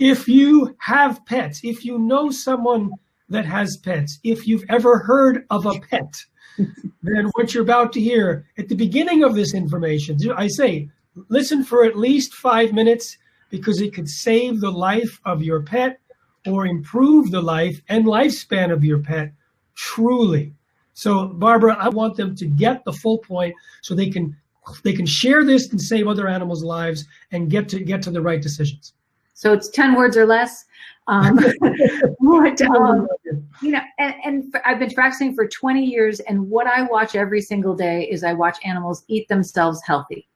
if you have pets, if you know someone that has pets, if you've ever heard of a pet, then what you're about to hear at the beginning of this information, I say, listen for at least 5 minutes, because it could save the life of your pet or improve the life and lifespan of your pet, truly. So, Barbara, I want them to get the full point so they can share this and save other animals' lives and get to the right decisions. So it's 10 words or less. And I've been practicing for 20 years, and what I watch every single day is I watch animals eat themselves healthy.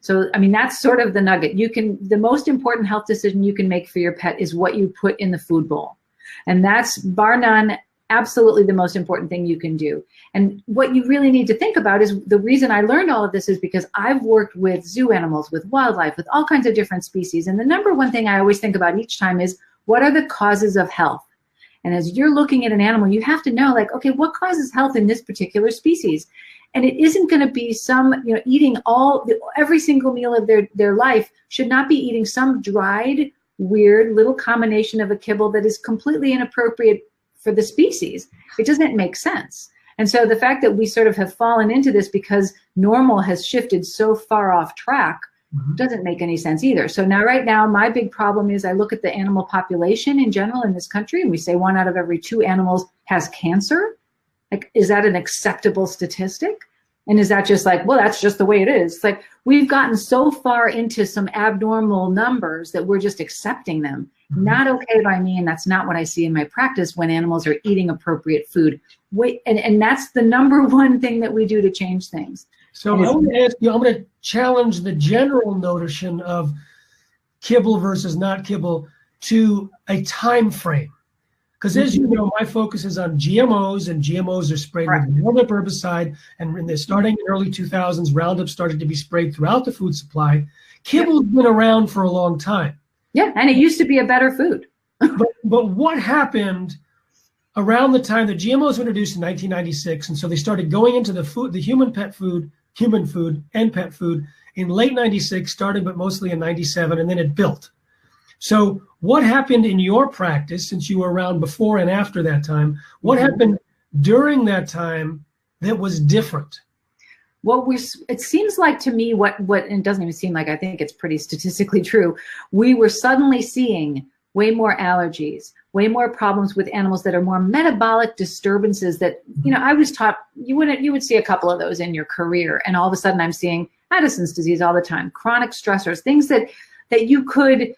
So, I mean, that's sort of the nugget. The most important health decision you can make for your pet is what you put in the food bowl. And that's, bar none, absolutely the most important thing you can do. And what you really need to think about is, the reason I learned all of this is because I've worked with zoo animals, with wildlife, with all kinds of different species. And the number one thing I always think about each time is, what are the causes of health? And as you're looking at an animal, you have to know, like, okay, what causes health in this particular species? And it isn't going to be eating every single meal of their life should not be eating some dried, weird little combination of a kibble that is completely inappropriate for the species. It doesn't make sense. And so the fact that we sort of have fallen into this because normal has shifted so far off track doesn't make any sense either. So right now, my big problem is I look at the animal population in general in this country, and we say 1 out of every 2 animals has cancer. Like, is that an acceptable statistic? And is that just like, well, that's just the way it is? It's like, we've gotten so far into some abnormal numbers that we're just accepting them. Not okay by me, and that's not what I see in my practice when animals are eating appropriate food. And that's the number one thing that we do to change things. So I want to ask you, I'm going to challenge the general notion of kibble versus not kibble to a time frame. Because as you know, my focus is on GMOs, and GMOs are sprayed with Roundup herbicide, and they're starting in the early 2000s, Roundup started to be sprayed throughout the food supply. Kibble's been around for a long time. Yeah, and it used to be a better food. but what happened around the time that GMOs were introduced in 1996, and so they started going into the human food and pet food in late 96, started but mostly in 97, and then it built. So what happened in your practice, since you were around before and after that time, what happened during that time that was different? Well, it seems like to me it doesn't even seem like, I think it's pretty statistically true. We were suddenly seeing way more allergies, way more problems with animals that are more metabolic disturbances that, I was taught you would see a couple of those in your career. And all of a sudden I'm seeing Addison's disease all the time, chronic stressors, things that you could,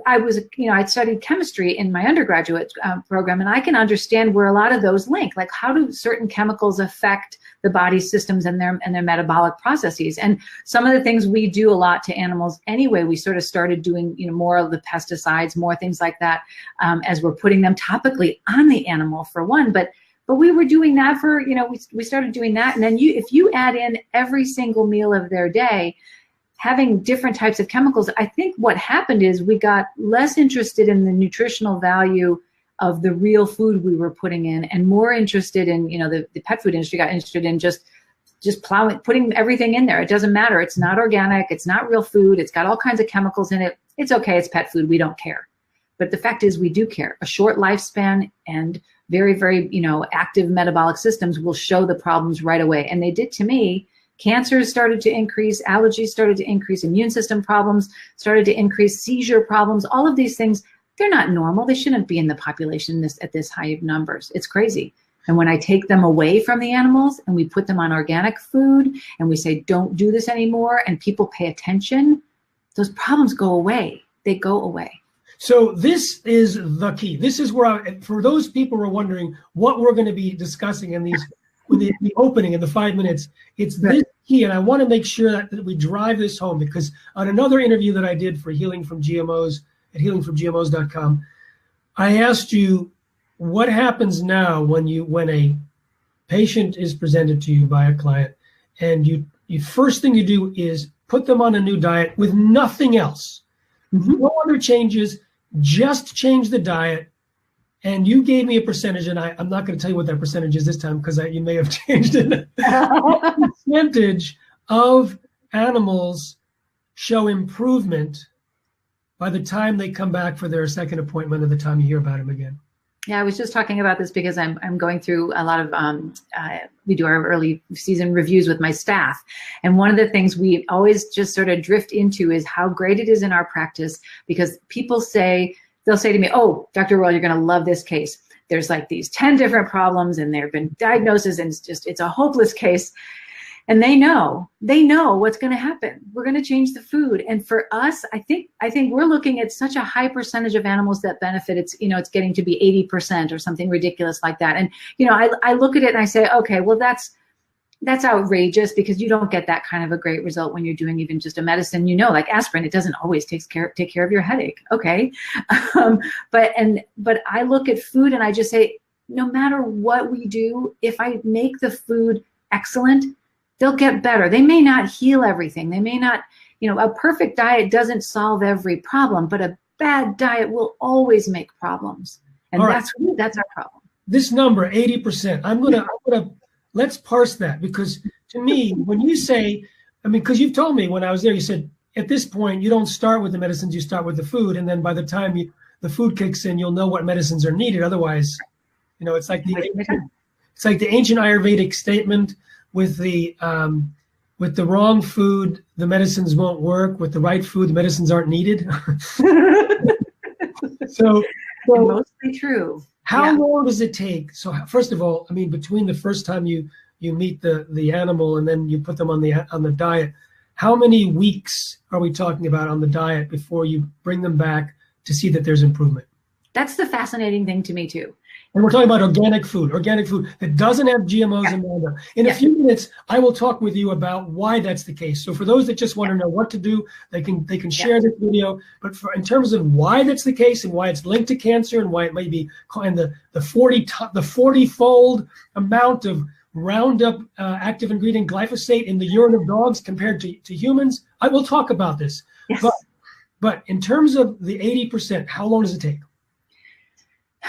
I'd studied chemistry in my undergraduate program, and I can understand where a lot of those link, like how do certain chemicals affect the body's systems and their metabolic processes. And some of the things we do a lot to animals anyway, we sort of started doing, more of the pesticides, more things like that, as we're putting them topically on the animal for one. But we were doing that for, we started doing that. And then if you add in every single meal of their day, having different types of chemicals, I think what happened is we got less interested in the nutritional value of the real food we were putting in, and more interested in, the pet food industry got interested in just putting everything in there. It doesn't matter. It's not organic. It's not real food. It's got all kinds of chemicals in it. It's okay. It's pet food. We don't care. But the fact is we do care. A short lifespan and very, very, active metabolic systems will show the problems right away. And they did to me. Cancers started to increase, allergies started to increase, immune system problems started to increase, seizure problems, all of these things, they're not normal. They shouldn't be in the population at this high of numbers. It's crazy. And when I take them away from the animals and we put them on organic food and we say, don't do this anymore, and people pay attention, those problems go away. They go away. So this is the key. This is where, for those people who are wondering what we're going to be discussing in these the opening in the 5 minutes, it's this key, and I want to make sure that we drive this home, because on another interview that I did for Healing from GMOs at healingfromgmos.com, I asked you what happens now when a patient is presented to you by a client, and you first thing you do is put them on a new diet with nothing else, no other changes, just change the diet. And you gave me a percentage, and I'm not going to tell you what that percentage is this time, because you may have changed it. What percentage of animals show improvement by the time they come back for their second appointment or the time you hear about them again? Yeah, I was just talking about this because I'm going through a lot of, we do our early season reviews with my staff. And one of the things we always just sort of drift into is how great it is in our practice, because people they'll say to me, oh, Dr. Royal, you're going to love this case. There's like these 10 different problems and there have been diagnoses and it's a hopeless case. And they know what's going to happen. We're going to change the food. And for us, I think we're looking at such a high percentage of animals that benefit. It's getting to be 80% or something ridiculous like that. And, I look at it and I say, okay, well, that's outrageous, because you don't get that kind of a great result when you're doing even just a medicine, like aspirin. It doesn't always take care of your headache. Okay. But I look at food and I just say, no matter what we do, if I make the food excellent, they'll get better. They may not heal everything. They may not, a perfect diet doesn't solve every problem, but a bad diet will always make problems. And that's our problem. This number, 80%, I'm gonna let's parse that, because to me, when you say, because you've told me when I was there, you said at this point, you don't start with the medicines, you start with the food. And then by the time the food kicks in, you'll know what medicines are needed. Otherwise, it's like the ancient Ayurvedic statement, with the wrong food, the medicines won't work. With the right food, the medicines aren't needed. so mostly true. How long does it take? So first of all, between the first time you meet the animal and then you put them on the diet, how many weeks are we talking about on the diet before you bring them back to see that there's improvement? That's the fascinating thing to me too. And we're talking about organic food that doesn't have GMOs and Roundup. In a few minutes, I will talk with you about why that's the case. So for those that just want to know what to do, they can share this video. But in terms of why that's the case and why it's linked to cancer and why it may be, and the 40-fold amount of Roundup active ingredient glyphosate in the urine of dogs compared to humans, I will talk about this. Yes. But in terms of the 80%, how long does it take?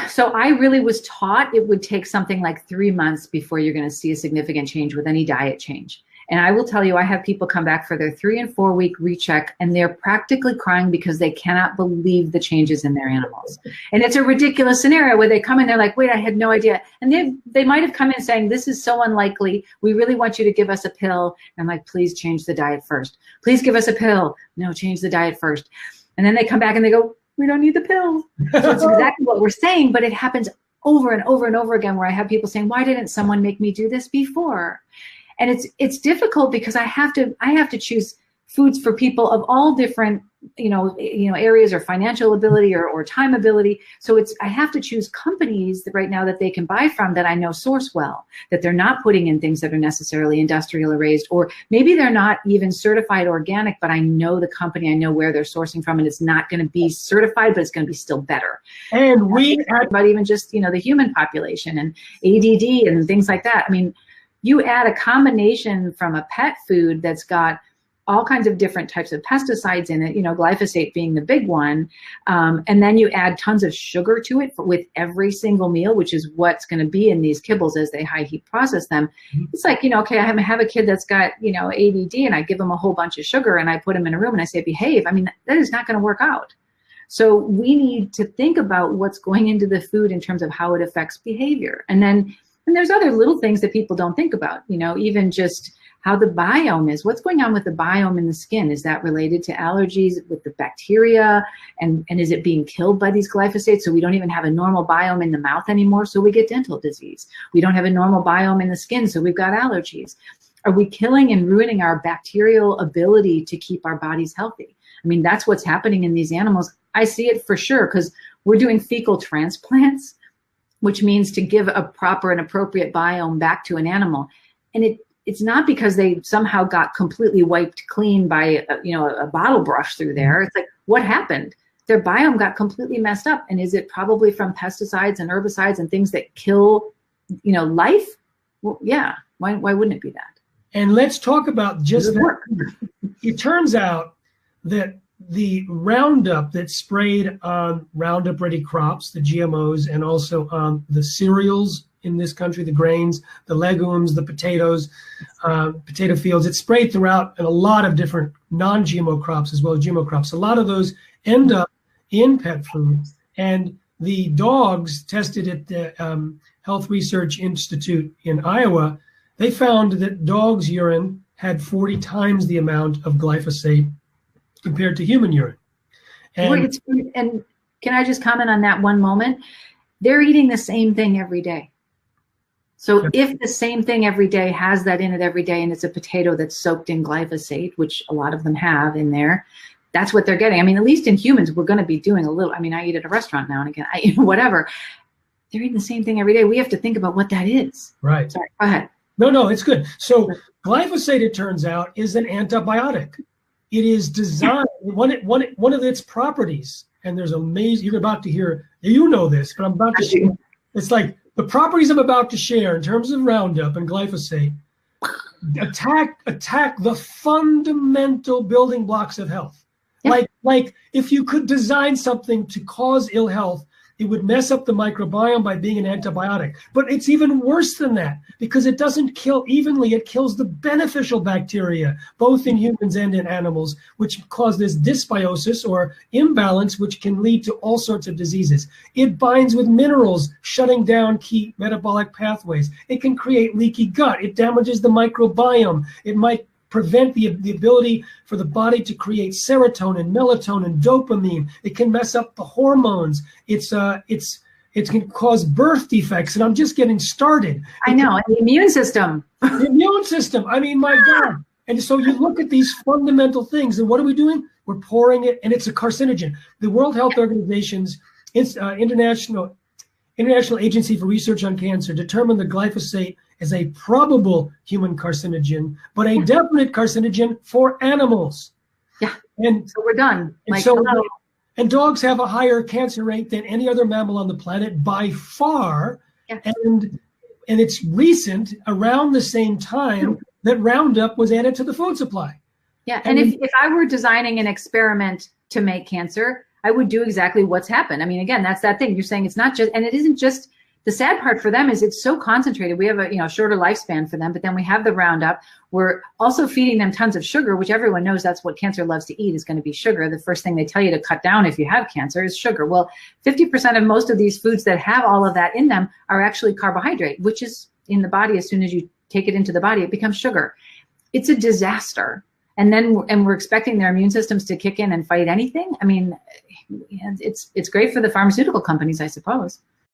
So I really was taught it would take something like 3 months before you're going to see a significant change with any diet change. And I will tell you, I have people come back for their 3 and 4 week recheck, and they're practically crying because they cannot believe the changes in their animals. And it's a ridiculous scenario where they come in, they're like, wait, I had no idea. And they might have come in saying, this is so unlikely. We really want you to give us a pill. And I'm like, please change the diet first. Please give us a pill. No, change the diet first. And then they come back and they go, we don't need the pill. So it's exactly what we're saying, but it happens over and over and over again where I have people saying, why didn't someone make me do this before? And it's difficult because I have to choose foods for people of all different, areas or financial ability or time ability. So I have to choose companies right now that they can buy from that I know source well, that they're not putting in things that are necessarily industrial or raised, or maybe they're not even certified organic, but I know the company, I know where they're sourcing from, and it's not going to be certified, but it's going to be still better. And but even just, the human population and ADD and things like that. You add a combination from a pet food that's got all kinds of different types of pesticides in it, glyphosate being the big one. And then you add tons of sugar to it with every single meal, which is what's going to be in these kibbles as they high heat process them. It's like, okay, I have a kid that's got, ADD, and I give them a whole bunch of sugar and I put them in a room and I say, behave. That is not going to work out. So we need to think about what's going into the food in terms of how it affects behavior. And there's other little things that people don't think about, even just how the biome is. What's going on with the biome in the skin? Is that related to allergies with the bacteria? And is it being killed by these glyphosates? So we don't even have a normal biome in the mouth anymore, so we get dental disease. We don't have a normal biome in the skin, so we've got allergies. Are we killing and ruining our bacterial ability to keep our bodies healthy? That's what's happening in these animals. I see it for sure because we're doing fecal transplants, which means to give a proper and appropriate biome back to an animal. And it's not because they somehow got completely wiped clean by a bottle brush through there. It's like, what happened? Their biome got completely messed up. And is it probably from pesticides and herbicides and things that kill, life? Well, yeah. Why wouldn't it be that? And let's talk about just that. It turns out that the Roundup that's sprayed on Roundup-ready crops, the GMOs, and also on the cereals in this country, the grains, the legumes, the potatoes, potato fields, it's sprayed throughout in a lot of different non-GMO crops as well as GMO crops. A lot of those end up in pet food. And the dogs tested at the Health Research Institute in Iowa, they found that dogs' urine had 40 times the amount of glyphosate compared to human urine. And can I just comment on that one moment? They're eating the same thing every day. So if the same thing every day has that in it every day, and it's a potato that's soaked in glyphosate, which a lot of them have in there, that's what they're getting. I mean, at least in humans, we're going to be doing a little, I mean, I eat at a restaurant now and again, whatever. They're eating the same thing every day. We have to think about what that is. Right. Sorry, go ahead. No, it's good. So glyphosate, it turns out, is an antibiotic. It is designed, one of its properties, and there's amazing, you're about to hear, you know this, but I'm about to share. It's like the properties I'm about to share in terms of Roundup and glyphosate attack the fundamental building blocks of health. Yeah. Like if you could design something to cause ill health, it would mess up the microbiome by being an antibiotic. But it's even worse than that because it doesn't kill evenly. It kills the beneficial bacteria, both in humans and in animals, which cause this dysbiosis or imbalance, which can lead to all sorts of diseases. It binds with minerals, shutting down key metabolic pathways. It can create leaky gut. It damages the microbiome. It might prevent the ability for the body to create serotonin, melatonin, dopamine. It can mess up the hormones. It can cause birth defects, and I'm just getting started. I know, and the immune system. The immune system. I mean, my God. And so you look at these fundamental things, and what are we doing? We're pouring it, and it's a carcinogen. The World Health Organization's International Agency for Research on Cancer determined that glyphosate is a probable human carcinogen, but a definite carcinogen for animals. Yeah, and so we're done. And dogs have a higher cancer rate than any other mammal on the planet by far. Yeah. And it's recent, around the same time that Roundup was added to the food supply. Yeah, and if I were designing an experiment to make cancer, I would do exactly what's happened. I mean, again, that's that thing. You're saying it's not just, and it isn't just, the sad part for them is it's so concentrated. We have a shorter lifespan for them, but then we have the Roundup. We're also feeding them tons of sugar, which everyone knows that's what cancer loves to eat is going to be sugar. The first thing they tell you to cut down if you have cancer is sugar. Well, 50% of most of these foods that have all of that in them are actually carbohydrate, which is in the body. As soon as you take it into the body, it becomes sugar. It's a disaster. And we're expecting their immune systems to kick in and fight anything. I mean, it's great for the pharmaceutical companies, I suppose.